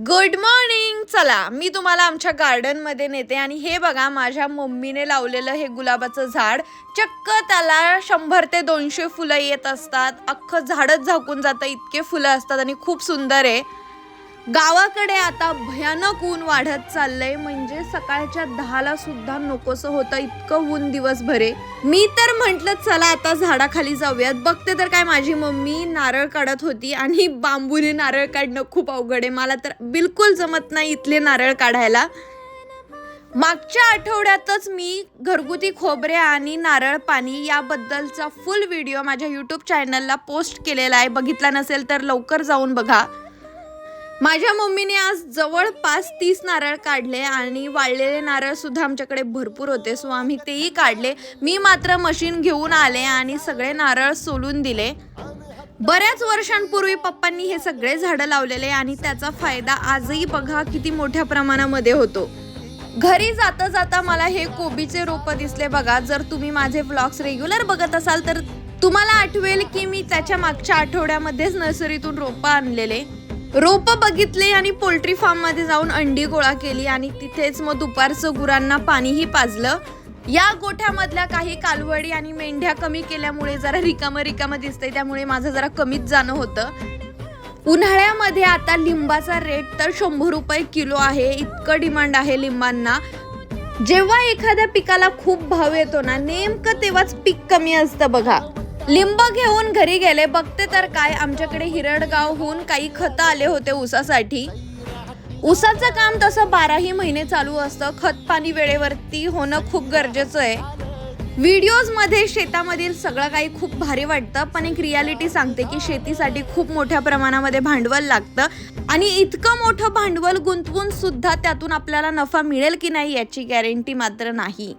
Good morning. चला मी तुम्हाला आमच्या गार्डनमध्ये नेते आणि हे बघा माझ्या मम्मीने लावलेलं हे गुलाबाचं झाड. चक्क त्याला 100 ते 200 फुलं येत असतात. अख्खं झाडच झाकून जातं, इतके फुलं असतात आणि खूप सुंदर आहे. गावाकडे आता भयानक ऊन वाढत चाललंय, म्हणजे सकाळच्या 10ला सुद्धा नकोसं होतं, इतकं ऊन दिवसभर आहे. मी तर म्हंटल चला आता झाडाखाली जाऊयात. बघते तर काय माझी मम्मी नारळ काढत होती आणि बांबूने नारळ काढणं खूप अवघड आहे. मला तर बिलकुल जमत नाही इथले नारळ काढायला. मागच्या आठवड्यातच मी घरगुती खोबरे आणि नारळ पाणी याबद्दलचा फुल व्हिडिओ माझ्या यूट्यूब चॅनलला पोस्ट केलेला आहे. बघितला नसेल तर लवकर जाऊन बघा. माझ्या मम्मीने आज जवळपास 30 नारळ काढले आणि वाळलेले नारळ सुद्धा आमच्याकडे भरपूर होते, सो आम्ही तेही काढले. मी मात्र मशीन घेऊन आले आणि सगळे नारळ सोलून दिले. बऱ्याच वर्षांपूर्वी पप्पांनी हे सगळे झाडं लावलेले आणि त्याचा फायदा आजही बघा किती मोठ्या प्रमाणामध्ये होतो. घरी जाता जाता मला हे कोबीचे रोप दिसले बघा. जर तुम्ही माझे व्लॉग्स रेग्युलर बघत असाल तर तुम्हाला आठवेल की मी त्याच्या मागच्या आठवड्यामध्येच नर्सरीतून रोप आणलेले. रोप बघितले आणि पोल्ट्री फार्म मध्ये जाऊन अंडी गोळा केली आणि तिथेच मग दुपारचं गुरांना पाणीही पाजलं. या गोठ्यामधल्या काही कालवडी आणि मेंढ्या कमी केल्यामुळे जरा रिकामं दिसतंय, त्यामुळे माझं जरा कमीच जाणं होतं. उन्हाळ्यामध्ये आता लिंबाचा रेट तर 100 रुपये किलो आहे. इतकं डिमांड आहे लिंबांना. जेव्हा एखाद्या पिकाला खूप भाव येतो ना, नेमकं तेव्हाच पीक कमी असतं बघा. लिंब घेऊन घरी गेले, बघते तर काय आमच्याकडे हिरडगावहून काही खतं आले होते ऊसासाठी. ऊसाचं काम तसं 12ही महिने चालू असतं. खत पाणी वेळेवरती होणं खूप गरजेचं आहे. व्हिडिओज मध्ये शेतामधील सगळं काही खूप भारी वाटतं, पण एक रियालिटी सांगते की शेतीसाठी खूप मोठ्या प्रमाणामध्ये भांडवल लागतं आणि इतकं मोठं भांडवल गुंतवून सुद्धा त्यातून आपल्याला नफा मिळेल की नाही याची गॅरंटी मात्र नाही.